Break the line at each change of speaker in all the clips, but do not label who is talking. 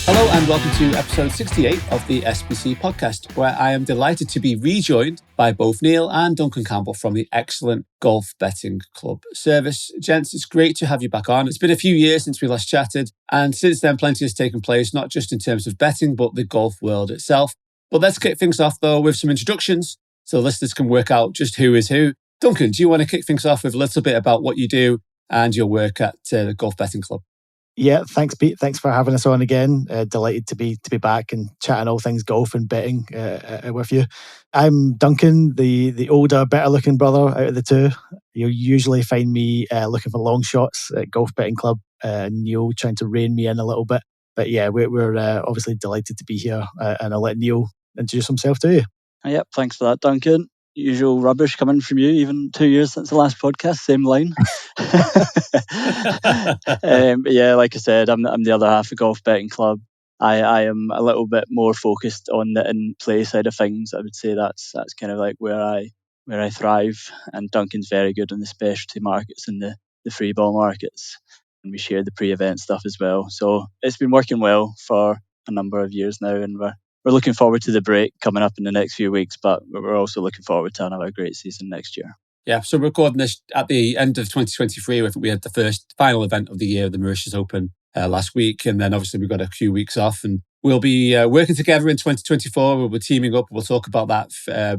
Hello and welcome to episode 68 of the SBC podcast, where I am delighted to be rejoined by both Neil and Duncan Campbell from the excellent Golf Betting Club service. Gents, it's great to have you back on. It's been a few years since we last chatted, and since then plenty has taken place, not just in terms of betting, but the golf world itself. But let's kick things off though with some introductions so listeners can work out just who is who. Duncan, do you want to kick things off with a little bit about what you do and your work at the Golf Betting Club?
Yeah, thanks, Pete. Thanks for having us on again. Delighted to be back and chatting all things golf and betting with you. I'm Duncan, the older, better-looking brother out of the two. You'll usually find me looking for long shots at Golf Betting Club. Neil trying to rein me in a little bit. But yeah, we're obviously delighted to be here. And I'll let Neil introduce himself to you.
Yep, thanks for that, Duncan. Usual rubbish coming from you, even 2 years since the last podcast, same line. But yeah, like I said, I'm the other half of Golf Betting Club. I am a little bit more focused on the in-play side of things. I would say that's kind of like where I thrive. And Duncan's very good in the specialty markets and the free ball markets. And we share the pre-event stuff as well. So it's been working well for a number of years now, and we're looking forward to the break coming up in the next few weeks, but we're also looking forward to another great season next year.
Yeah, so we're recording this at the end of 2023. We had the final event of the year, the Mauritius Open, last week. And then obviously we've got a few weeks off, and we'll be working together in 2024. We'll be teaming up. We'll talk about that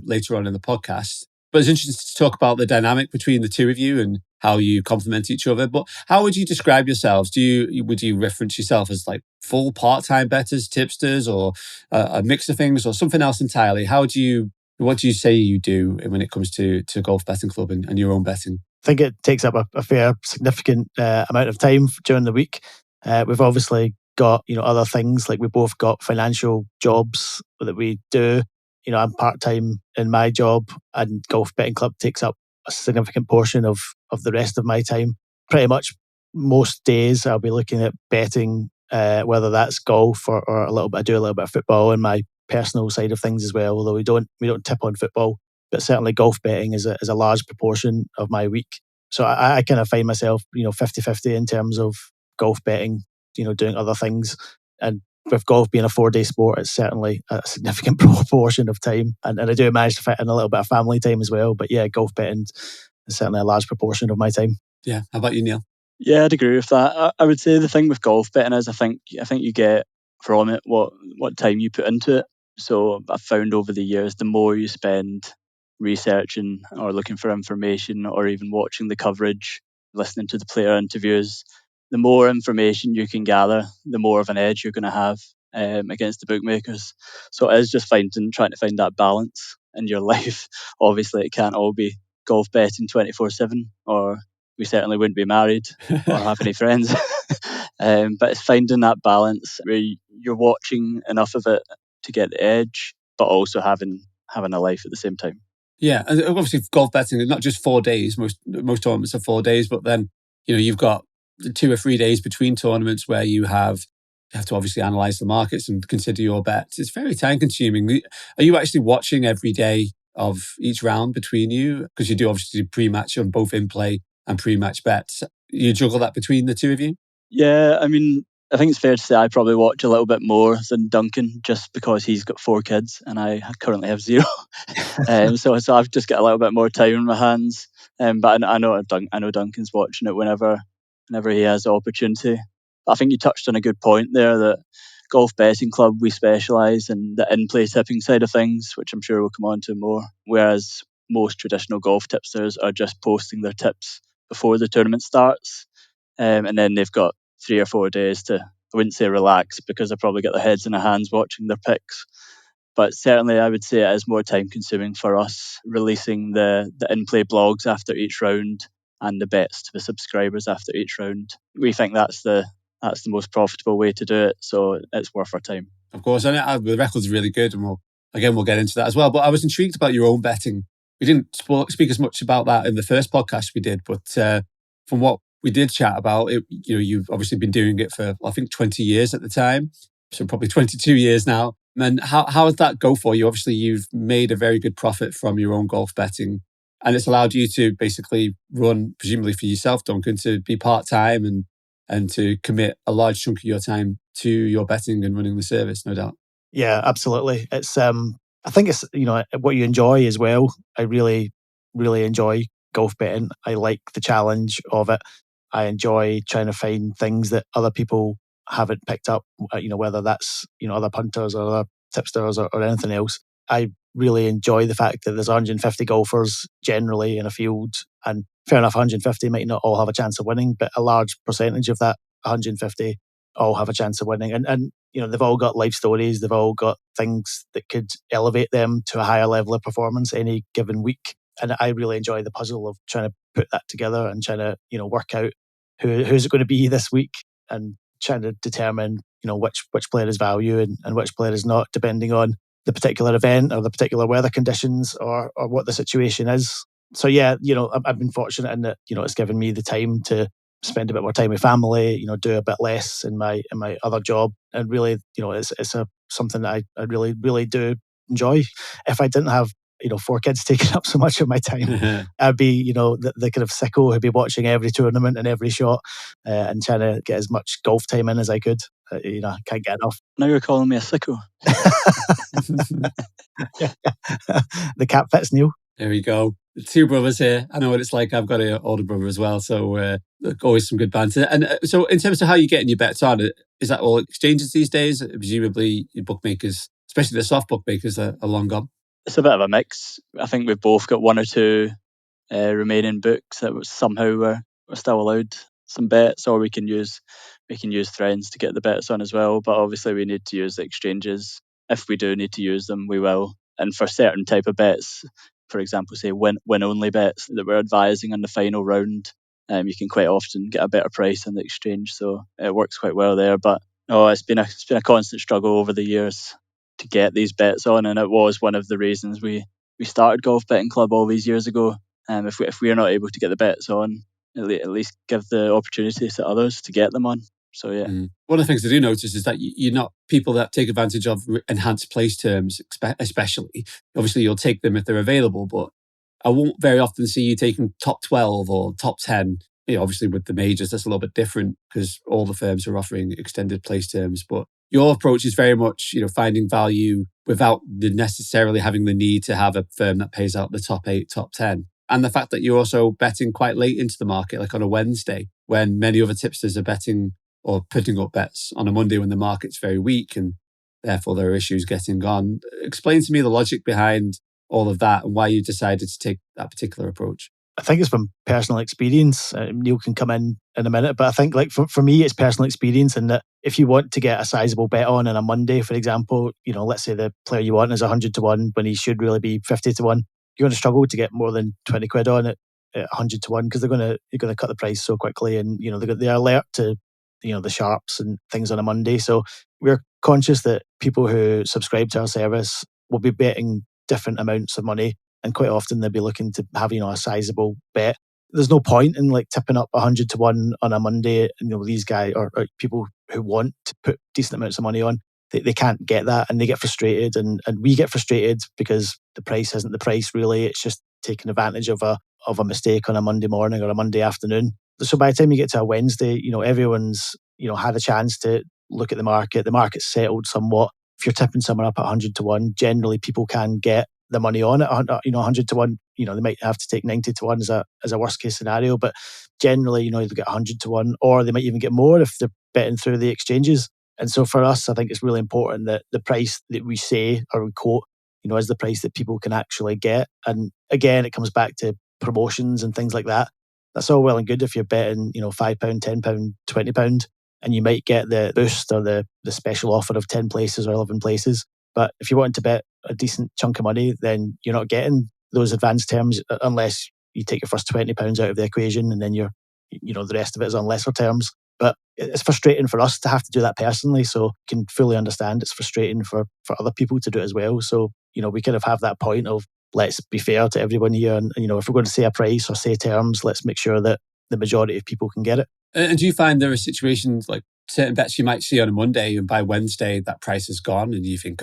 later on in the podcast. But it's interesting to talk about the dynamic between the two of you and how you complement each other. But how would you describe yourselves? Would you reference yourself as like full part-time bettors, tipsters, or a mix of things, or something else entirely? What do you say you do when it comes to Golf Betting Club and your own betting?
I think it takes up a fair, significant amount of time during the week. We've obviously got other things, like we both got financial jobs that we do. I'm part-time in my job, and Golf Betting Club takes up a significant portion of the rest of my time. Pretty much most days I'll be looking at betting, whether that's golf or a little bit. I do a little bit of football in my personal side of things as well, although we don't tip on football. But certainly golf betting is a large proportion of my week. So I kind of find myself 50-50 in terms of golf betting, doing other things. And with golf being a 4-day sport, it's certainly a significant proportion of time. And I do manage to fit in a little bit of family time as well. But yeah, golf betting is certainly a large proportion of my time.
Yeah. How about you, Neil?
Yeah, I'd agree with that. I would say the thing with golf betting is I think you get from it what time you put into it. So I've found over the years, the more you spend researching or looking for information or even watching the coverage, listening to the player interviews, the more information you can gather, the more of an edge you're going to have against the bookmakers. So it is just trying to find that balance in your life. Obviously, it can't all be golf betting 24/7, or we certainly wouldn't be married or have any friends. But it's finding that balance where you're watching enough of it to get the edge, but also having a life at the same time.
Yeah, and obviously golf betting is not just 4 days. Most tournaments are 4 days, but then you've got 2 or 3 days between tournaments where you have to obviously analyze the markets and consider your bets. It's very time consuming. Are you actually watching every day of each round between you? Because you do obviously do pre-match on both in-play and pre-match bets. You juggle that between the two of you?
Yeah, I mean, I think it's fair to say I probably watch a little bit more than Duncan, just because he's got 4 kids and I currently have 0. So I've just got a little bit more time on my hands. But I know Duncan's watching it whenever he has the opportunity. I think you touched on a good point there, that Golf Betting Club, we specialise in the in-play tipping side of things, which I'm sure we'll come on to more, whereas most traditional golf tipsters are just posting their tips before the tournament starts. And then they've got 3 or 4 days to, I wouldn't say relax, because they probably get their heads in their hands watching their picks. But certainly I would say it is more time consuming for us, releasing the in-play blogs after each round and the bets to the subscribers after each round. We think that's the most profitable way to do it, so it's worth our time.
Of course, and the record's really good, and we'll get into that as well. But I was intrigued about your own betting. We didn't speak as much about that in the first podcast we did, but from what we did chat about it, you've obviously been doing it for, I think, 20 years at the time, so probably 22 years now. And how does that go for you? Obviously, you've made a very good profit from your own golf betting. And it's allowed you to basically run, presumably for yourself, Duncan, to be part-time and to commit a large chunk of your time to your betting and running the service, no doubt.
Yeah, absolutely. It's I think it's, what you enjoy as well. I really, really enjoy golf betting. I like the challenge of it. I enjoy trying to find things that other people haven't picked up, whether that's, other punters or other tipsters or anything else. I really enjoy the fact that there's 150 golfers generally in a field, and fair enough, 150 might not all have a chance of winning, but a large percentage of that 150 all have a chance of winning. And they've all got life stories. They've all got things that could elevate them to a higher level of performance any given week. And I really enjoy the puzzle of trying to put that together and trying to, work out who's it going to be this week, and trying to determine, which player is value and which player is not, depending on the particular event or the particular weather conditions or what the situation is. So yeah, I've been fortunate in that, it's given me the time to spend a bit more time with family, do a bit less in my other job. And really, it's something that I really, really do enjoy. If I didn't have, 4 kids taking up so much of my time, I'd be, the kind of sicko who'd be watching every tournament and every shot and trying to get as much golf time in as I could. I can't get enough.
Now you're calling me a sicko.
The cap fits, Neil.
There we go. The 2 brothers here. I know what it's like. I've got an older brother as well. So always some good banter. And so in terms of how you're getting your bets on, is that all exchanges these days? Presumably your bookmakers, especially the soft bookmakers, are long gone.
It's a bit of a mix. I think we've both got 1 or 2 remaining books that somehow we're still allowed some bets, or we can use friends to get the bets on as well. But obviously we need to use the exchanges. If we do need to use them, we will. And for certain type of bets, for example, say win only bets that we're advising on the final round, you can quite often get a better price on the exchange. So it works quite well there. But it's been a constant struggle over the years to get these bets on, and it was one of the reasons we started Golf Betting Club all these years ago. If we are not able to get the bets on, at least give the opportunity to others to get them on. So yeah.
One of the things I do notice is that you're not people that take advantage of enhanced place terms, especially. Obviously, you'll take them if they're available, but I won't very often see you taking top 12 or top 10. Obviously with the majors, that's a little bit different because all the firms are offering extended place terms. But your approach is very much, finding value without necessarily having the need to have a firm that pays out the top 8, top 10. And the fact that you're also betting quite late into the market, like on a Wednesday, when many other tipsters are betting or putting up bets on a Monday when the market's very weak and therefore there are issues getting on. Explain to me the logic behind all of that and why you decided to take that particular approach.
I think it's from personal experience. Neil can come in a minute, but I think for me, it's personal experience, in that if you want to get a sizable bet on a Monday, for example, let's say the player you want is 100 to 1 when he should really be 50 to 1. You're going to struggle to get more than 20 quid on it at 100 to 1 because you're going to cut the price so quickly, and they're alert to the sharps and things on a Monday. So we're conscious that people who subscribe to our service will be betting different amounts of money, and quite often they'll be looking to have a sizable bet. There's no point in tipping up 100 to 1 on a Monday. These guys or people who want to put decent amounts of money on, they can't get that, and they get frustrated, and we get frustrated because the price isn't the price really. It's just taking advantage of a mistake on a Monday morning or a Monday afternoon. So by the time you get to a Wednesday, everyone's had a chance to look at the market. The market's settled somewhat. If you're tipping someone up at 100 to 1, generally people can get the money on it. 100 to 1, they might have to take 90 to 1 as a worst case scenario, but generally, they'll get 100 to 1, or they might even get more if they're betting through the exchanges. And so for us, I think it's really important that the price that we say or we quote, is the price that people can actually get. And again, it comes back to promotions and things like that. That's all well and good if you're betting, £5, £10, £20, and you might get the boost or the special offer of 10 places or 11 places. But if you want to bet a decent chunk of money, then you're not getting those advanced terms unless you take your first £20 out of the equation, and then the rest of it is on lesser terms. But it's frustrating for us to have to do that personally, so you can fully understand it's frustrating for other people to do it as well. So, we kind of have that point of, let's be fair to everyone here, and if we're going to say a price or say terms, let's make sure that the majority of people can get it.
And do you find there are situations like certain bets you might see on a Monday and by Wednesday that price is gone and you think,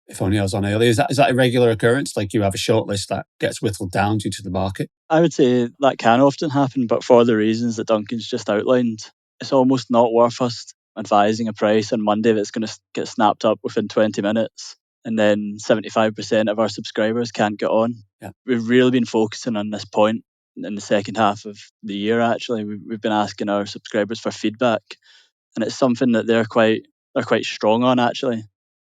If only I was on earlier. Is that a regular occurrence? Like you have a shortlist that gets whittled down due to the market?
I would say that can often happen, but for the reasons that Duncan's just outlined, it's almost not worth us advising a price on Monday that's going to get snapped up within 20 minutes. And then 75% of our subscribers can't get on.
Yeah.
We've really been focusing on this point in the second half of the year, actually. We've been asking our subscribers for feedback. And it's something that they're quite strong on, actually.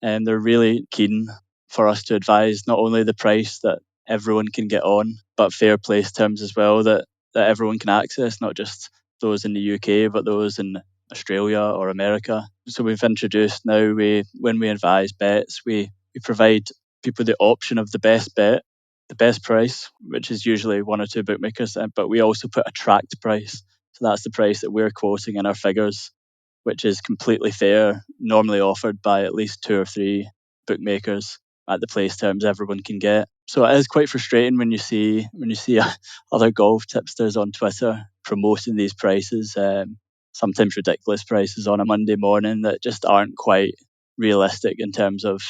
And they're really keen for us to advise not only the price that everyone can get on, but fair place terms as well that everyone can access, not just those in the UK, but those in Australia or America. So we've introduced now, when we advise bets, we provide people the option of the best bet, the best price, which is usually one or two bookmakers, but we also put a tracked price. So that's the price that we're quoting in our figures, which is completely fair, normally offered by at least 2 or 3 bookmakers at the place terms everyone can get. So it is quite frustrating when you see other golf tipsters on Twitter promoting these prices, sometimes ridiculous prices on a Monday morning that just aren't quite realistic in terms of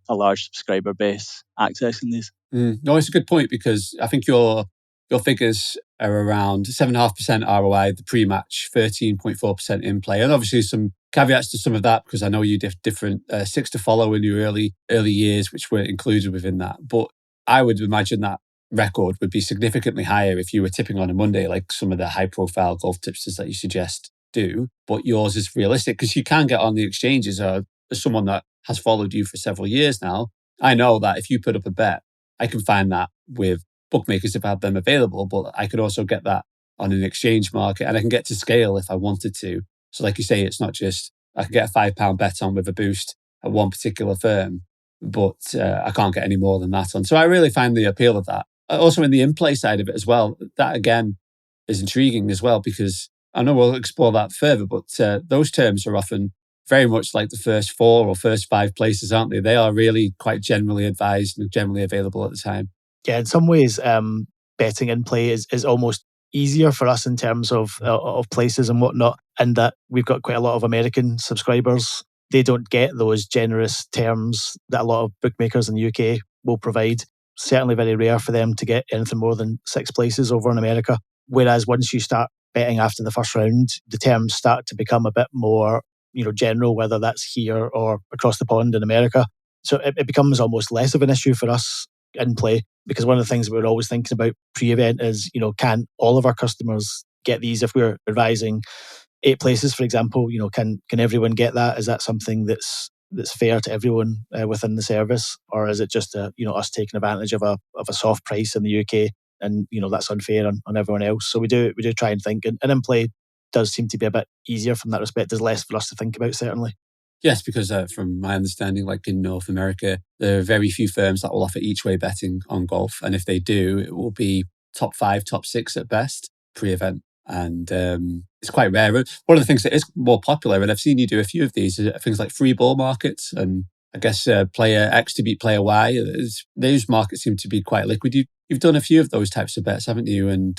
a large subscriber base accessing these.
No, it's a good point, because I think your figures are around 7.5% ROI, the pre-match, 13.4% in play, and obviously some caveats to some of that, because I know you did different 6 to follow in your early years, which were included within that. But I would imagine that record would be significantly higher if you were tipping on a Monday, like some of the high-profile golf tipsters that you suggest do. But yours is realistic because you can get on the exchanges. As someone that has followed you for several years now, I know that if you put up a bet, I can find that with bookmakers if I have them available, but I could also get that on an exchange market, and I can get to scale if I wanted to. So like you say, it's not just I can get a £5 bet on with a boost at one particular firm, but I can't get any more than that on. So I really find the appeal of that. Also in the InPlay side of it as well, that again is intriguing as well, because I know we'll explore that further, but those terms are often very much like the first 4 or first 5 places, aren't they? They are really quite generally advised and generally available at the time.
Yeah, in some ways, betting InPlay is almost easier for us in terms of places and whatnot, and that we've got quite a lot of American subscribers. They don't get those generous terms that a lot of bookmakers in the UK will provide. Certainly very rare for them to get anything more than 6 places over in America. Whereas once you start betting after the first round, the terms start to become a bit more general, whether that's here or across the pond in America. So it becomes almost less of an issue for us in play, because one of the things that we're always thinking about pre-event is, can all of our customers get these? If we're advising 8 places, for example, can everyone get that? Is that something that's fair to everyone within the service, or is it just us taking advantage of a soft price in the UK, and that's unfair on everyone else? So we do try and think, and InPlay does seem to be a bit easier from that respect. There's less for us to think about, certainly.
Yes, because from my understanding, like in North America, there are very few firms that will offer each-way betting on golf. And if they do, it will be top 5, top 6 at best, pre-event. And it's quite rare. One of the things that is more popular, and I've seen you do a few of these, are things like free ball markets. And I guess player X to beat player Y. Those markets seem to be quite liquid. You've done a few of those types of bets, haven't you? And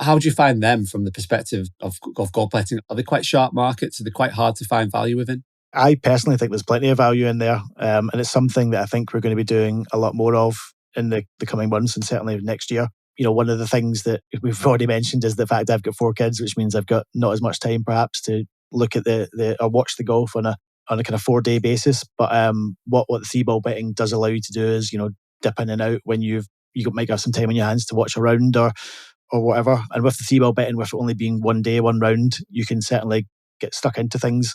how do you find them from the perspective of golf betting? Are they quite sharp markets? Are they quite hard to find value within?
I personally think there's plenty of value in there, and it's something that I think we're going to be doing a lot more of in the coming months, and certainly next year. One of the things that we've already mentioned is the fact I've got 4 kids, which means I've got not as much time perhaps to look at or watch the golf on a kind of 4-day basis. But what the 3-ball betting does allow you to do is dip in and out when you might have some time on your hands to watch a round or whatever. And with the 3-ball betting, with it only being 1 day, 1 round, you can certainly get stuck into things.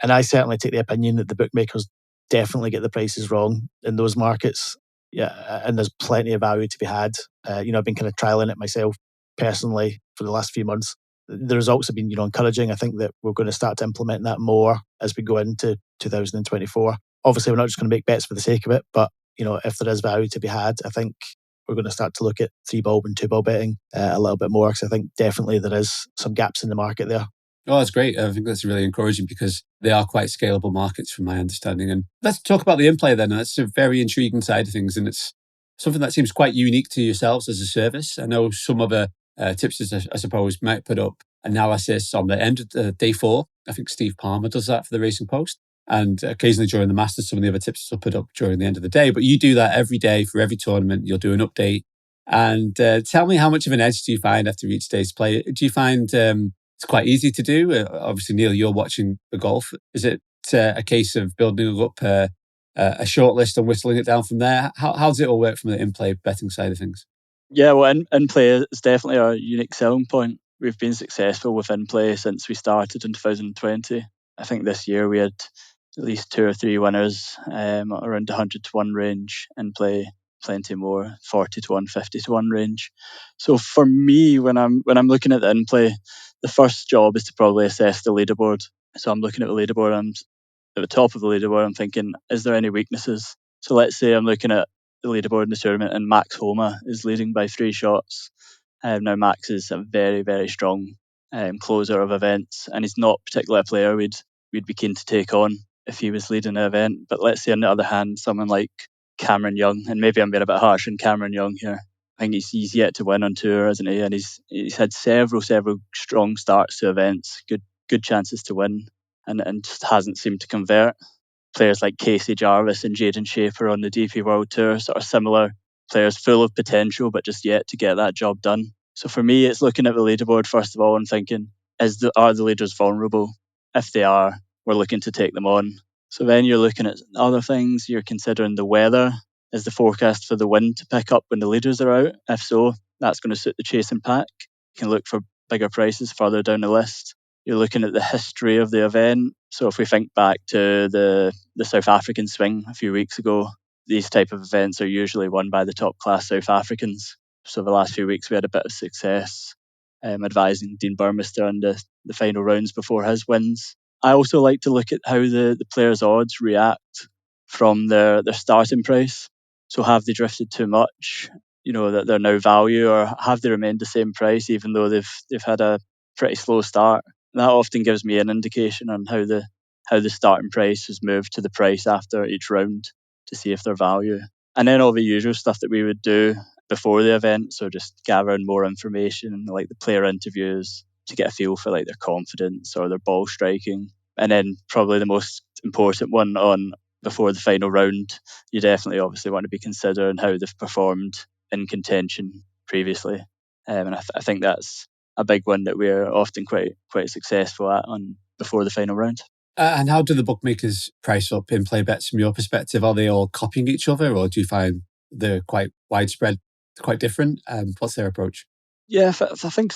And I certainly take the opinion that the bookmakers definitely get the prices wrong in those markets. Yeah, and there's plenty of value to be had. I've been kind of trialing it myself personally for the last few months. The results have been, encouraging. I think that we're going to start to implement that more as we go into 2024. Obviously, we're not just going to make bets for the sake of it, but if there is value to be had, I think we're going to start to look at 3-ball and 2-ball betting a little bit more, because I think definitely there is some gaps in the market there.
Oh, that's great. I think that's really encouraging, because they are quite scalable markets from my understanding. And let's talk about the InPlay then. That's a very intriguing side of things, and it's something that seems quite unique to yourselves as a service. I know some other tipsters, I suppose, might put up analysis on the end of day 4. I think Steve Palmer does that for the Racing Post. And occasionally during the Masters, some of the other tipsters will put up during the end of the day. But you do that every day for every tournament. You'll do an update. And tell me, how much of an edge do you find after each day's play? Do you find it's quite easy to do? Obviously, Neil, you're watching the golf. Is it a case of building up a short list and whistling it down from there? How does it all work from the InPlay betting side of things?
Yeah, well, InPlay is definitely our unique selling point. We've been successful with InPlay since we started in 2020. I think this year we had at least 2 or 3 winners around the 100 to 1 range. InPlay, plenty more, 40 to 1, 50 to 1 range. So for me, when I'm looking at the InPlay, the first job is to probably assess the leaderboard. So I'm looking at the leaderboard, and at the top of the leaderboard, I'm thinking, is there any weaknesses? So let's say I'm looking at the leaderboard in the tournament and Max Homa is leading by 3 shots. Now Max is a very, very strong closer of events, and he's not particularly a player we'd be keen to take on if he was leading an event. But let's say on the other hand, someone like Cameron Young, and maybe I'm being a bit harsh on Cameron Young here. I think he's yet to win on tour, isn't he? And he's had several strong starts to events, good chances to win, and just hasn't seemed to convert. Players like Casey Jarvis and Jaden Shaper on the DP World Tour, sort of similar players, full of potential, but just yet to get that job done. So for me, it's looking at the leaderboard first of all and thinking, are the leaders vulnerable? If they are, we're looking to take them on. So then you're looking at other things. You're considering the weather. Is the forecast for the wind to pick up when the leaders are out? If so, that's going to suit the chasing pack. You can look for bigger prices further down the list. You're looking at the history of the event. So if we think back to the South African swing a few weeks ago, these type of events are usually won by the top class South Africans. So the last few weeks we had a bit of success advising Dean Burmester on the final rounds before his wins. I also like to look at how the players' odds react from their starting price. So have they drifted too much, that they're now value, or have they remained the same price even though they've had a pretty slow start? That often gives me an indication on how the starting price has moved to the price after each round to see if they're value. And then all the usual stuff that we would do before the event, so just gathering more information, like the player interviews, to get a feel for like their confidence or their ball striking. And then probably the most important one on before the final round, you definitely obviously want to be considering how they've performed in contention previously. And I think that's a big one that we're often quite successful at on before the final round.
And how do the bookmakers price up InPlay bets from your perspective? Are they all copying each other, or do you find they're quite widespread, quite different? What's their approach?
Yeah, I think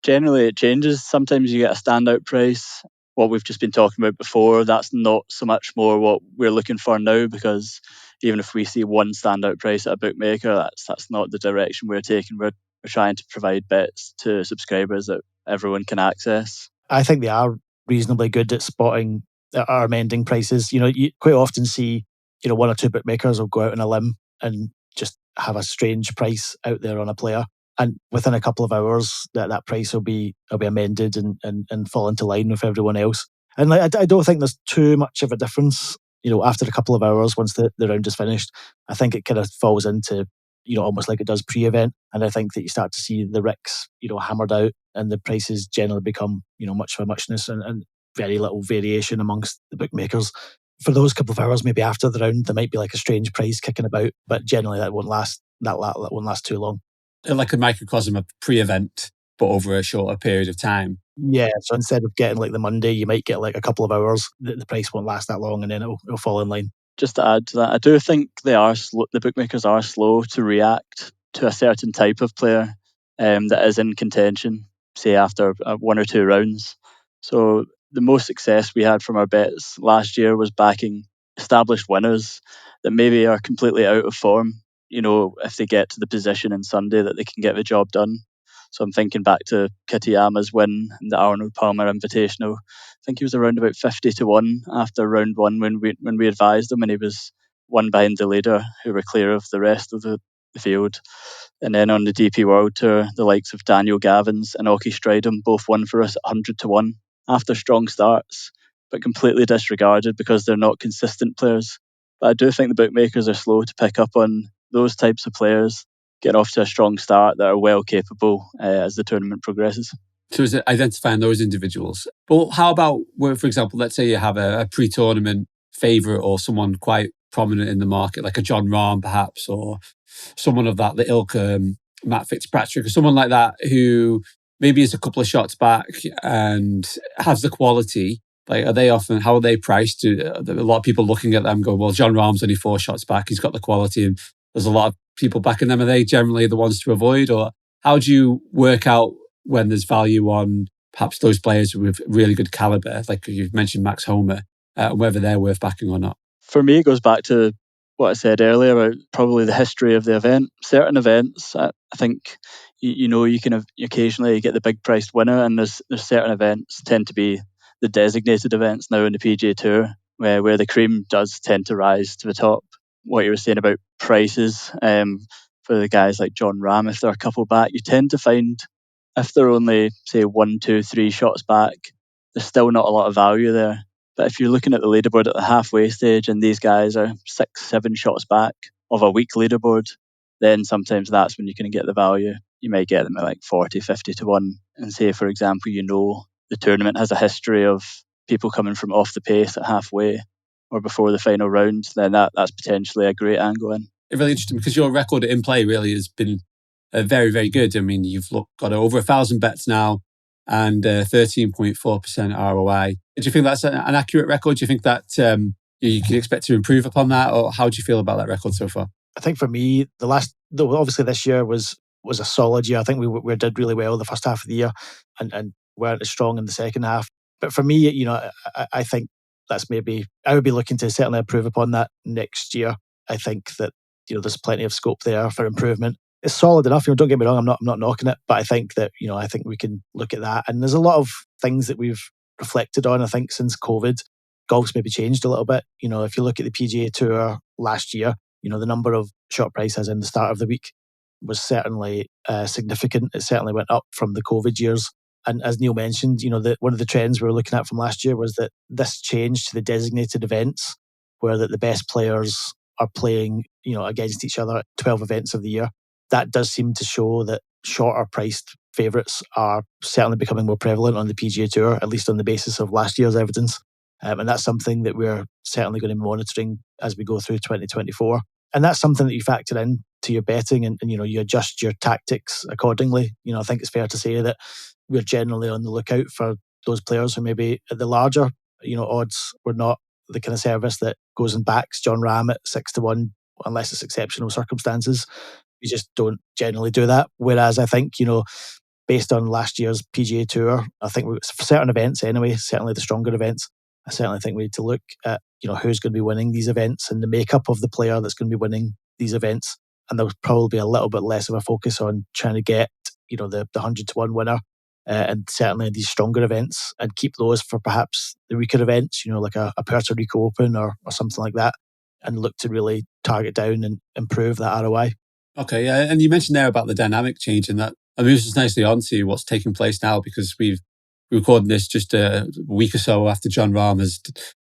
generally it changes. Sometimes you get a standout price. What we've just been talking about before, that's not so much more what we're looking for now, because even if we see one standout price at a bookmaker, that's not the direction we're taking. We're trying to provide bets to subscribers that everyone can access.
I think they are reasonably good at spotting or amending prices. You quite often see, 1 or 2 bookmakers will go out on a limb and just have a strange price out there on a player. And within a couple of hours, that price will be amended and fall into line with everyone else. And I don't think there's too much of a difference. After a couple of hours, once the round is finished, I think it kind of falls into, almost like it does pre-event. And I think that you start to see the ricks, hammered out, and the prices generally become, much of a muchness and very little variation amongst the bookmakers. For those couple of hours, maybe after the round, there might be like a strange price kicking about, but generally that won't last too long.
Like a microcosm of pre-event, but over a shorter period of time.
Yeah, so instead of getting like the Monday, you might get like a couple of hours. The price won't last that long, and then it'll fall in line.
Just to add to that, I do think the bookmakers are slow to react to a certain type of player that is in contention, say after 1 or 2 rounds. So the most success we had from our bets last year was backing established winners that maybe are completely out of form. If they get to the position on Sunday, that they can get the job done. So I'm thinking back to Kitayama's win in the Arnold Palmer Invitational. I think he was around about 50 to 1 after round 1 when we advised him, and he was 1 behind the leader, who were clear of the rest of the field. And then on the DP World Tour, the likes of Daniel Gavins and Aukie Stridham both won for us at 100 to 1 after strong starts, but completely disregarded because they're not consistent players. But I do think the bookmakers are slow to pick up on those types of players, get off to a strong start, that are well capable as the tournament progresses.
So is it identifying those individuals? But how about, for example, let's say you have a pre-tournament favourite or someone quite prominent in the market, like a John Rahm perhaps, or someone of that ilk, Matt Fitzpatrick, or someone like that who maybe is a couple of shots back and has the quality? Like, how are they priced? A lot of people looking at them go, well, John Rahm's only 4 shots back. He's got the quality, and there's a lot of people backing them. Are they generally the ones to avoid? Or how do you work out when there's value on perhaps those players with really good caliber, like you've mentioned Max Homer, whether they're worth backing or not?
For me, it goes back to what I said earlier about probably the history of the event. Certain events, I think, you can occasionally get the big priced winner, and there's certain events tend to be the designated events now in the PGA Tour, where the cream does tend to rise to the top. What you were saying about prices, for the guys like John Rahm, if they're a couple back, you tend to find if they're only, say, 1, 2, 3 shots back, there's still not a lot of value there. But if you're looking at the leaderboard at the halfway stage and these guys are 6, 7 shots back of a weak leaderboard, then sometimes that's when you can get the value. You may get them at like 40, 50 to 1. And say, for example, the tournament has a history of people coming from off the pace at halfway or before the final round, then that's potentially a great angle in.
It's really interesting because your record at InPlay really has been very, very good. I mean, you've got over 1,000 bets now and 13.4% ROI. Do you think that's an accurate record? Do you think that you can expect to improve upon that? Or how do you feel about that record so far?
I think for me, obviously this year was a solid year. I think we did really well the first half of the year and weren't as strong in the second half. But for me, I think that's maybe, I would be looking to certainly improve upon that next year. I think that, there's plenty of scope there for improvement. It's solid enough. Don't get me wrong. I'm not knocking it, but I think that, I think we can look at that. And there's a lot of things that we've reflected on, I think, since COVID. Golf's maybe changed a little bit. If you look at the PGA Tour last year, the number of short prices in the start of the week was certainly significant. It certainly went up from the COVID years. And as Neil mentioned, one of the trends we were looking at from last year was that this change to the designated events, where that the best players are playing, against each other at 12 events of the year. That does seem to show that shorter priced favourites are certainly becoming more prevalent on the PGA Tour, at least on the basis of last year's evidence. And that's something that we're certainly going to be monitoring as we go through 2024. And that's something that you factor in to your betting and you adjust your tactics accordingly. I think it's fair to say that we're generally on the lookout for those players who maybe at the larger, odds, we're not the kind of service that goes and backs John Rahm at 6 to 1, unless it's exceptional circumstances. We just don't generally do that. Whereas I think, based on last year's PGA Tour, I think for certain events anyway, certainly the stronger events, I certainly think we need to look at, who's going to be winning these events and the makeup of the player that's going to be winning these events. And there'll probably be a little bit less of a focus on trying to get, the 100 to 1 winner. And certainly these stronger events, and keep those for perhaps the weaker events, like a Puerto Rico Open or something like that, and look to really target down and improve that ROI.
Okay, yeah, and you mentioned there about the dynamic change, and that moves us nicely on to what's taking place now, because we're recording this just a week or so after John Rahm has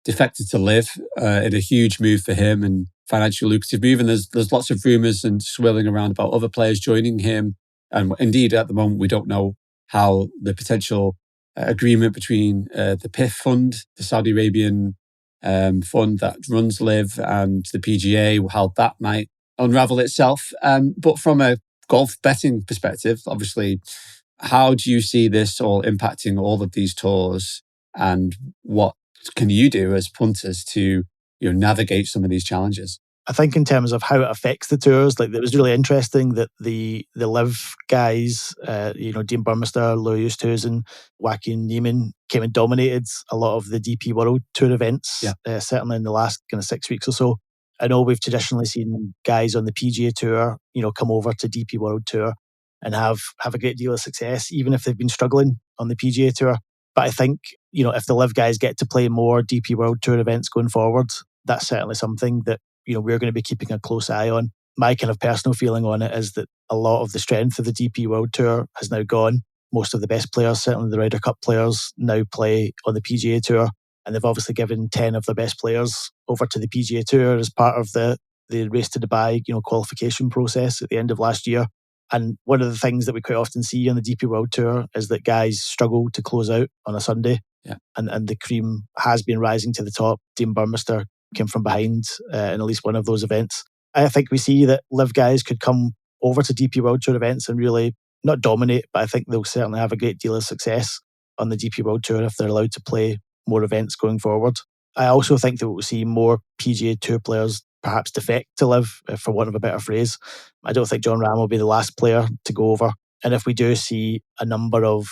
defected to Liv in a huge move for him and financially lucrative move. And there's lots of rumours and swirling around about other players joining him. And indeed, at the moment, we don't know how the potential agreement between the PIF fund, the Saudi Arabian fund that runs Liv, and the PGA, how that might unravel itself. But from a golf betting perspective, obviously, how do you see this all impacting all of these tours, and what can you do as punters to navigate some of these challenges?
I think in terms of how it affects the tours, like, it was really interesting that the Liv guys, Dean Burmester, Louis Oosthuizen, Joaquin Niemann came and dominated a lot of the DP World Tour events, certainly in the last kind of 6 weeks or so. I know we've traditionally seen guys on the PGA Tour, come over to DP World Tour and have a great deal of success, even if they've been struggling on the PGA Tour. But I think, if the Liv guys get to play more DP World Tour events going forward, that's certainly something that, we're going to be keeping a close eye on. My kind of personal feeling on it is that a lot of the strength of the DP World Tour has now gone. Most of the best players, certainly the Ryder Cup players, now play on the PGA Tour. And they've obviously given 10 of their best players over to the PGA Tour as part of the Race to Dubai, qualification process at the end of last year. And one of the things that we quite often see on the DP World Tour is that guys struggle to close out on a Sunday.
Yeah.
And the cream has been rising to the top. Dean Burmester came from behind in at least one of those events. I think we see that Liv guys could come over to DP World Tour events and really not dominate, but I think they'll certainly have a great deal of success on the DP World Tour if they're allowed to play more events going forward. I also think that we'll see more PGA Tour players perhaps defect to Liv, for want of a better phrase. I don't think Jon Rahm will be the last player to go over. And if we do see a number of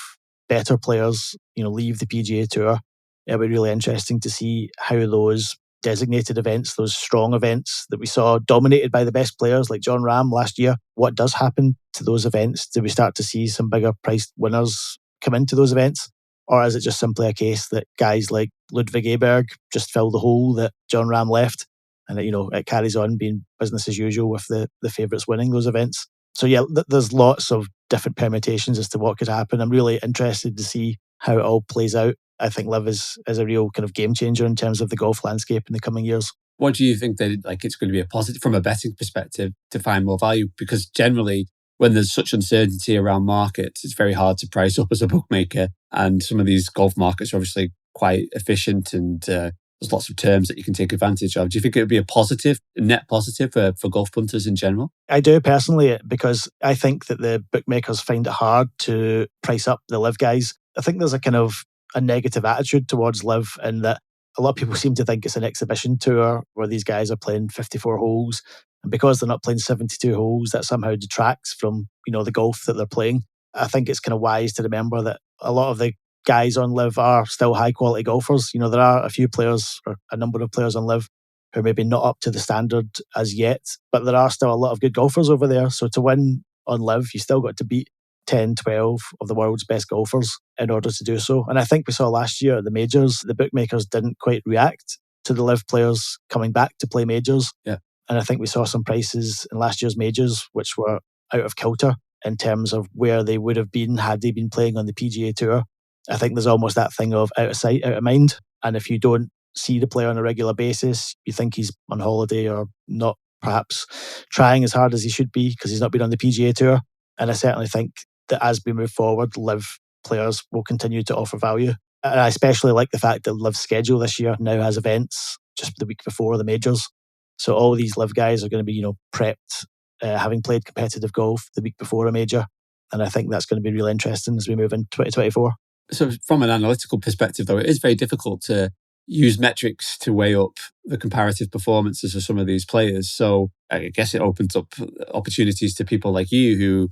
better players, leave the PGA Tour, it'll be really interesting to see how those designated events, those strong events that we saw dominated by the best players like Jon Rahm last year, what does happen to those events? Do we start to see some bigger priced winners come into those events? Or is it just simply a case that guys like Ludwig Aberg just fill the hole that Jon Rahm left, and that, it carries on being business as usual with the favourites winning those events? So yeah, there's lots of different permutations as to what could happen. I'm really interested to see how it all plays out. I think Liv is a real kind of game changer in terms of the golf landscape in the coming years.
What do you think that it's going to be a positive from a betting perspective to find more value? Because generally, when there's such uncertainty around markets, it's very hard to price up as a bookmaker. And some of these golf markets are obviously quite efficient, and there's lots of terms that you can take advantage of. Do you think it would be a net positive for golf punters in general?
I do personally, because I think that the bookmakers find it hard to price up the Liv guys. I think there's a kind of a negative attitude towards Liv, in that a lot of people seem to think it's an exhibition tour where these guys are playing 54 holes. And because they're not playing 72 holes, that somehow detracts from, the golf that they're playing. I think it's kind of wise to remember that a lot of the guys on Liv are still high quality golfers. There are a few players, or a number of players on Liv, who are maybe not up to the standard as yet, but there are still a lot of good golfers over there. So to win on Liv, you still got to beat 10, 12 of the world's best golfers in order to do so. And I think we saw last year at the majors, the bookmakers didn't quite react to the Liv players coming back to play majors.
Yeah.
And I think we saw some prices in last year's majors which were out of kilter in terms of where they would have been had they been playing on the PGA Tour. I think there's almost that thing of out of sight, out of mind. And if you don't see the player on a regular basis, you think he's on holiday or not perhaps trying as hard as he should be because he's not been on the PGA Tour. And I certainly think that as we move forward, Liv players will continue to offer value. And I especially like the fact that Liv's schedule this year now has events just the week before the majors. So all these Liv guys are going to be, prepped, having played competitive golf the week before a major. And I think that's going to be really interesting as we move into 2024.
So from an analytical perspective, though, it is very difficult to use metrics to weigh up the comparative performances of some of these players. So I guess it opens up opportunities to people like you who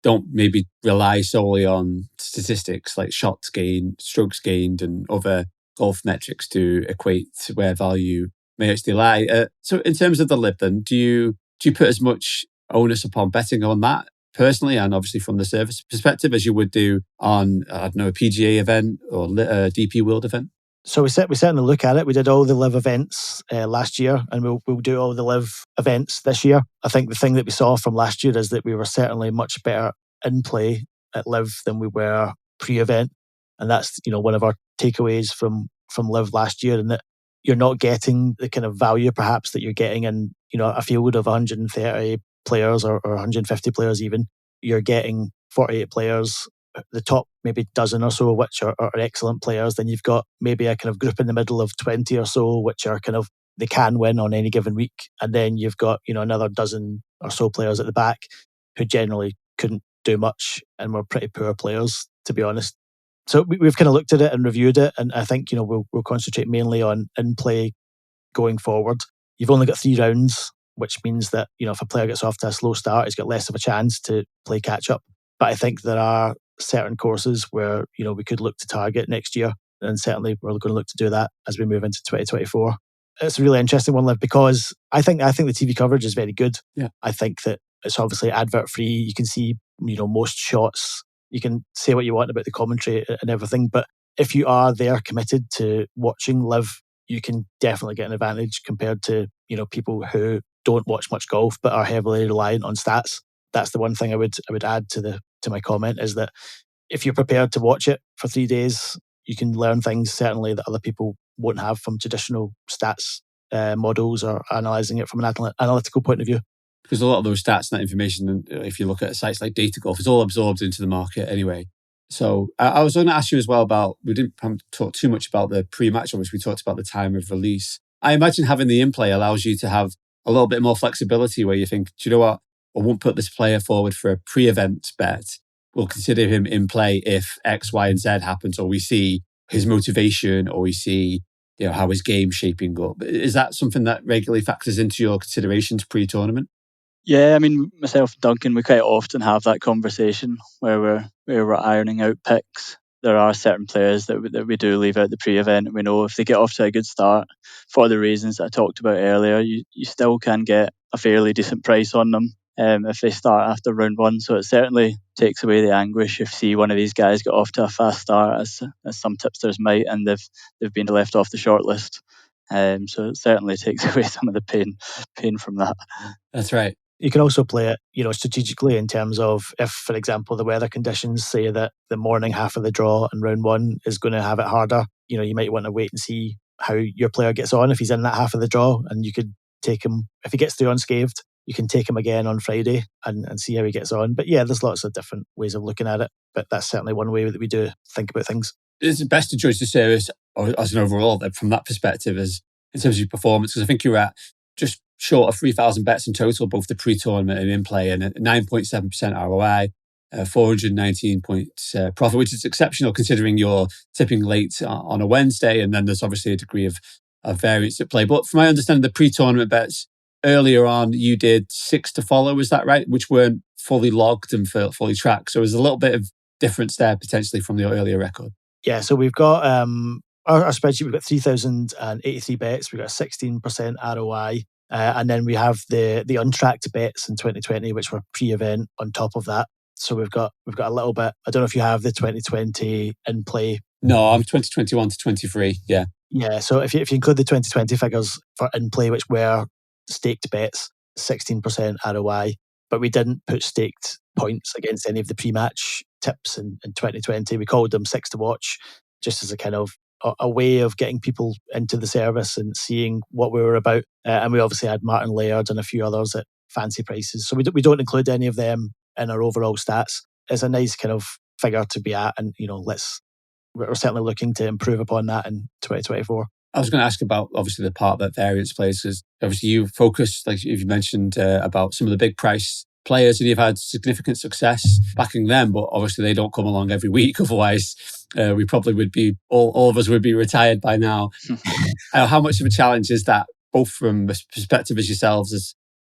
don't maybe rely solely on statistics like shots gained, strokes gained, and other golf metrics to equate to where value may actually lie. So in terms of the Liv, then, do you put as much onus upon betting on that personally, and obviously from the service perspective, as you would do on, a PGA event or a DP World event?
So we certainly look at it. We did all the Liv events last year, and we'll do all the Liv events this year. I think the thing that we saw from last year is that we were certainly much better in play at Liv than we were pre-event, and that's one of our takeaways from Liv last year, and that you're not getting the kind of value perhaps that you're getting in a field of 130 players or 150 players even. You're getting 48 players, the top maybe dozen or so which are excellent players. Then you've got maybe a kind of group in the middle of 20 or so which are kind of, they can win on any given week. And then you've got another dozen or so players at the back who generally couldn't do much and were pretty poor players, to be honest. So we've kind of looked at it and reviewed it, and I think we'll concentrate mainly on InPlay going forward. You've only got 3 rounds, which means that if a player gets off to a slow start, he's got less of a chance to play catch up. But I think there are certain courses where we could look to target next year, and certainly we're going to look to do that as we move into 2024. It's a really interesting one, Liv, because I think the TV coverage is very good.
Yeah.
I think that it's obviously advert free. You can see most shots. You can say what you want about the commentary and everything, but if you are there committed to watching Liv, you can definitely get an advantage compared to people who don't watch much golf but are heavily reliant on stats. That's the one thing I would add to my comment, is that if you're prepared to watch it for 3 days, you can learn things certainly that other people won't have from traditional stats models or analysing it from an analytical point of view.
Because a lot of those stats and that information, if you look at sites like Data Golf, it's all absorbed into the market anyway. So I was going to ask you as well about, we didn't talk too much about the pre-match, obviously we talked about the time of release. I imagine having the InPlay allows you to have a little bit more flexibility where you think, do you know what? I won't put this player forward for a pre-event bet. We'll consider him in play if X, Y, and Z happens, or we see his motivation, or we see how his game's shaping up. Is that something that regularly factors into your considerations pre-tournament?
Yeah, I mean, myself and Duncan, we quite often have that conversation where we're ironing out picks. There are certain players that we do leave out the pre-event. We know if they get off to a good start, for the reasons that I talked about earlier, you still can get a fairly decent price on them if they start after round one. So it certainly takes away the anguish if see one of these guys get off to a fast start, as some tipsters might, and they've been left off the shortlist. So it certainly takes away some of the pain from that.
That's right.
You can also play it, strategically in terms of if, for example, the weather conditions say that the morning half of the draw in round one is going to have it harder. You might want to wait and see how your player gets on if he's in that half of the draw, and you could take him if he gets through unscathed. You can take him again on Friday and see how he gets on. But yeah, there's lots of different ways of looking at it. But that's certainly one way that we do think about things.
Is it best to judge the service as an overall from that perspective as in terms of your performance? Because I think you're at just short of 3,000 bets in total, both the pre-tournament and InPlay, and a 9.7% ROI, 419 points profit, which is exceptional considering you're tipping late on a Wednesday, and then there's obviously a degree of variance at play. But from my understanding, the pre-tournament bets earlier on, you did 6 to follow, is that right? Which weren't fully logged and fully tracked. So there's a little bit of difference there potentially from the earlier record.
Yeah, so we've got our spreadsheet, we've got 3,083 bets, we've got a 16% ROI. And then we have the untracked bets in 2020, which were pre-event on top of that. So we've got a little bit. I don't know if you have the 2020 InPlay.
No, I'm 2021 to 23. Yeah.
Yeah. So if you include the 2020 figures for InPlay, which were staked bets, 16% ROI, but we didn't put staked points against any of the pre-match tips in 2020. We called them 6 to watch, just as a kind of a way of getting people into the service and seeing what we were about. And we obviously had Martin Laird and a few others at fancy prices. So we don't include any of them in our overall stats. It's a nice kind of figure to be at. And, we're certainly looking to improve upon that in 2024.
I was going to ask about, obviously, the part that variance plays, because obviously you focus, like you mentioned, about some of the big price players, and you've had significant success backing them, but obviously they don't come along every week. Otherwise, we probably would be, all of us would be retired by now. How much of a challenge is that, both from the perspective as yourselves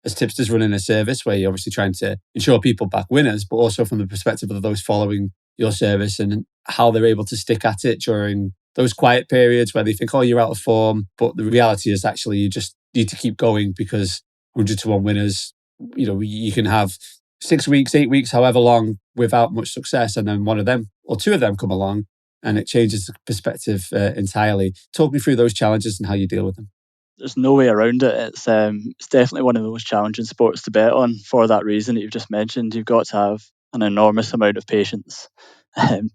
as tipsters running a service where you're obviously trying to ensure people back winners, but also from the perspective of those following your service and how they're able to stick at it during those quiet periods where they think, oh, you're out of form. But the reality is actually you just need to keep going, because 100 to 1 winners, you can have 6 weeks, 8 weeks, however long without much success. And then one of them or two of them come along and it changes the perspective entirely. Talk me through those challenges and how you deal with them.
There's no way around it. It's definitely one of the most challenging sports to bet on for that reason that you've just mentioned. You've got to have an enormous amount of patience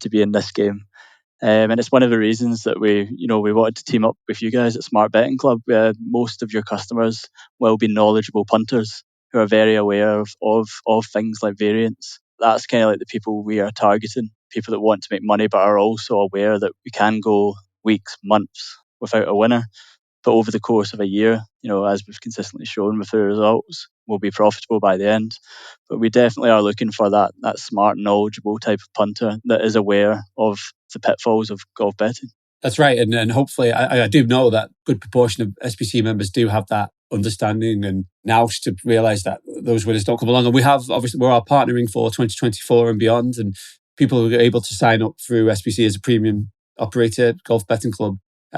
to be in this game. And it's one of the reasons that we wanted to team up with you guys at Smart Betting Club. Most of your customers will be knowledgeable punters who are very aware of things like variance. That's kind of like the people we are targeting, people that want to make money but are also aware that we can go weeks, months without a winner. But over the course of a year, as we've consistently shown with the results, we'll be profitable by the end. But we definitely are looking for that smart, knowledgeable type of punter that is aware of the pitfalls of golf betting.
That's right. And hopefully, I do know that a good proportion of SBC members do have that understanding and nous to realise that those winners don't come along. And we have, obviously, we're partnering for 2024 and beyond. And people who are able to sign up through SBC as a premium operator, golf betting club.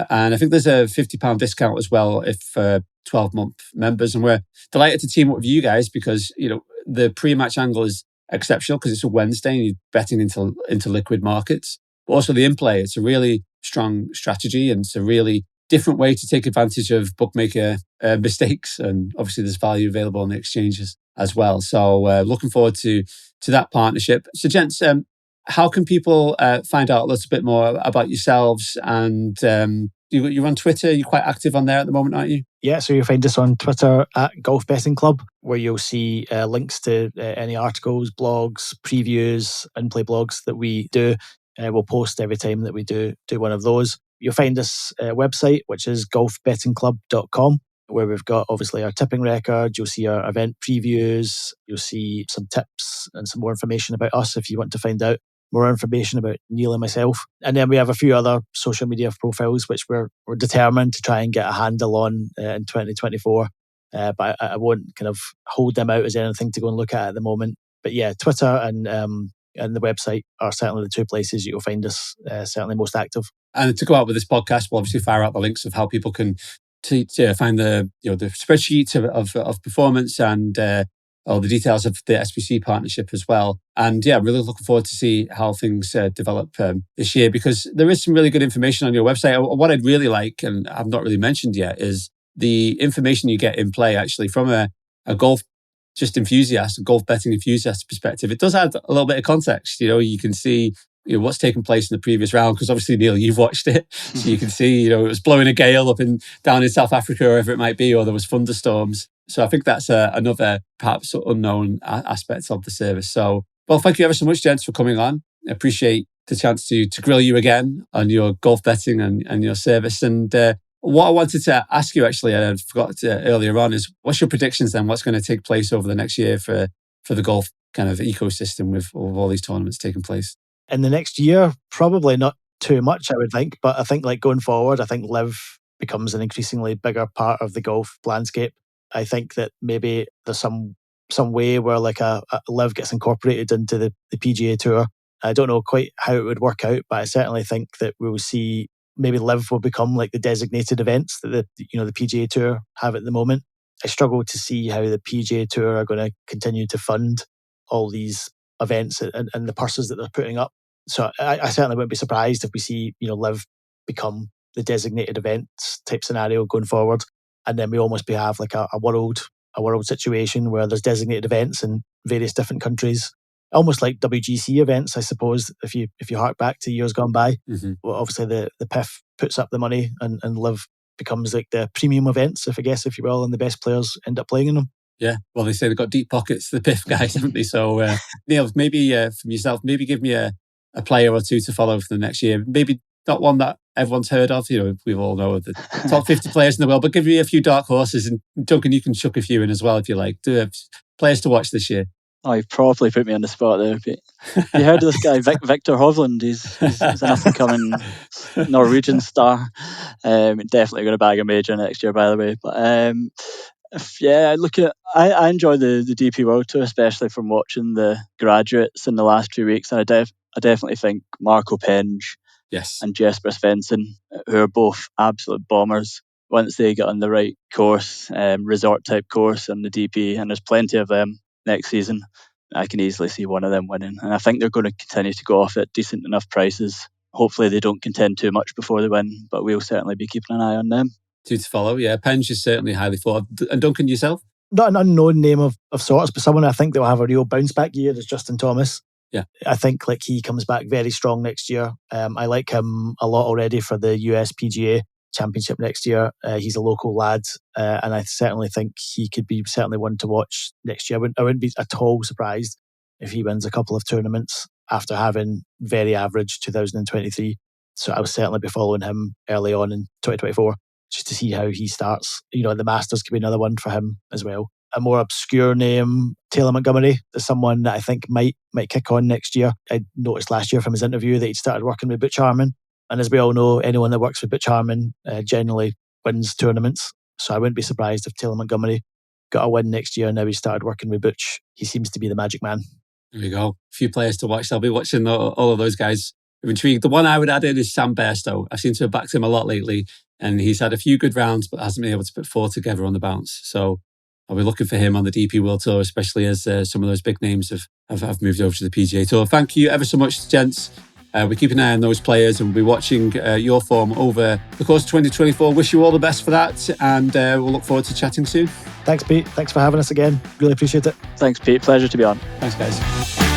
And I think there's a £50 discount as well if 12-month members. And we're delighted to team up with you guys because, the pre-match angle is exceptional because it's a Wednesday and you're betting into liquid markets. But also the InPlay, it's a really strong strategy and it's a really different way to take advantage of bookmaker mistakes. And obviously there's value available on the exchanges as well. So looking forward to that partnership. So gents, how can people find out a little bit more about yourselves? And you're on Twitter. You're quite active on there at the moment, aren't you?
Yeah, so you'll find us on Twitter at Golf Betting Club, where you'll see links to any articles, blogs, previews, InPlay blogs that we do. We'll post every time that we do one of those. You'll find this website, which is golfbettingclub.com, where we've got obviously our tipping record. You'll see our event previews. You'll see some tips and some more information about us if you want to find out more information about Neil and myself. And then we have a few other social media profiles, which we're determined to try and get a handle on in 2024. But I won't kind of hold them out as anything to go and look at the moment. But yeah, Twitter and the website are certainly the two places you'll find us certainly most active.
And to go out with this podcast, we'll obviously fire out the links of how people can find the spreadsheet of performance and all the details of the SBC partnership as well. And yeah, I'm really looking forward to see how things develop this year, because there is some really good information on your website. What I'd really like, and I've not really mentioned yet, is the information you get in play actually from a golf enthusiast, a golf betting enthusiast perspective. It does add a little bit of context. You can see what's taken place in the previous round, because obviously, Neil, you've watched it. So you can see, it was blowing a gale down in South Africa, or wherever it might be, or there was thunderstorms. So I think that's another perhaps unknown aspect of the service. So, well, thank you ever so much, gents, for coming on. I appreciate the chance to grill you again on your golf betting and your service. And what I wanted to ask you, actually, I forgot earlier on, is what's your predictions then? What's going to take place over the next year for the golf kind of ecosystem with all these tournaments taking place?
In the next year, probably not too much, I would think. But I think going forward, I think Liv becomes an increasingly bigger part of the golf landscape. I think that maybe there's some way where a Liv gets incorporated into the PGA Tour. I don't know quite how it would work out, but I certainly think that we will see maybe Liv will become like the designated events that the PGA Tour have at the moment. I struggle to see how the PGA Tour are going to continue to fund all these events and the purses that they're putting up. So I certainly wouldn't be surprised if we see Liv become the designated events type scenario going forward, and then we almost have like a world situation where there's designated events in various different countries, almost like WGC events, I suppose. If you hark back to years gone by, well, obviously the PIF puts up the money and Liv becomes like the premium events, if you will, and the best players end up playing in them.
Yeah, well, they say they've got deep pockets, the PIF guys, haven't they? So, Neil, maybe from yourself, maybe give me a player or two to follow for the next year. Maybe not one that everyone's heard of. We all know the top 50 players in the world, but give me a few dark horses. And Duncan, you can chuck a few in as well if you like. Do have players to watch this year.
Oh, you probably put me on the spot there. But you heard of this guy, Victor Hovland? He's an up-and-coming Norwegian star. Definitely going to bag a major next year, by the way. But I enjoy the DP World Tour, especially from watching the graduates in the last 2 weeks. And I definitely think Marco Penge and Jesper Svensson, who are both absolute bombers, once they get on the right course, resort-type course on the DP, and there's plenty of them next season, I can easily see one of them winning. And I think they're going to continue to go off at decent enough prices. Hopefully they don't contend too much before they win, but we'll certainly be keeping an eye on them.
Two to follow, yeah. Penge is certainly highly thought of. And Duncan, yourself?
Not an unknown name of sorts, but someone I think that will have a real bounce back year is Justin Thomas.
Yeah,
I think he comes back very strong next year. I like him a lot already for the US PGA Championship next year. He's a local lad, and I certainly think he could be certainly one to watch next year. I wouldn't be at all surprised if he wins a couple of tournaments after having very average 2023. So I would certainly be following him early on in 2024 just to see how he starts. The Masters could be another one for him as well. A more obscure name, Taylor Montgomery, is someone that I think might kick on next year. I noticed last year from his interview that he'd started working with Butch Harmon. And as we all know, anyone that works with Butch Harmon generally wins tournaments. So I wouldn't be surprised if Taylor Montgomery got a win next year. Now he started working with Butch. He seems to be the magic man.
There you go. A few players to watch. I'll be watching all of those guys. I'm intrigued. The one I would add in is Sam Bairstow. I seem to have backed him a lot lately, and he's had a few good rounds, but hasn't been able to put four together on the bounce. So I'll be looking for him on the DP World Tour, especially as some of those big names have moved over to the PGA Tour. Thank you ever so much, gents. We keep an eye on those players, and we'll be watching your form over the course of 2024. Wish you all the best for that, and we'll look forward to chatting soon.
Thanks, Pete. Thanks for having us again. Really appreciate it.
Thanks, Pete. Pleasure to be on.
Thanks, guys.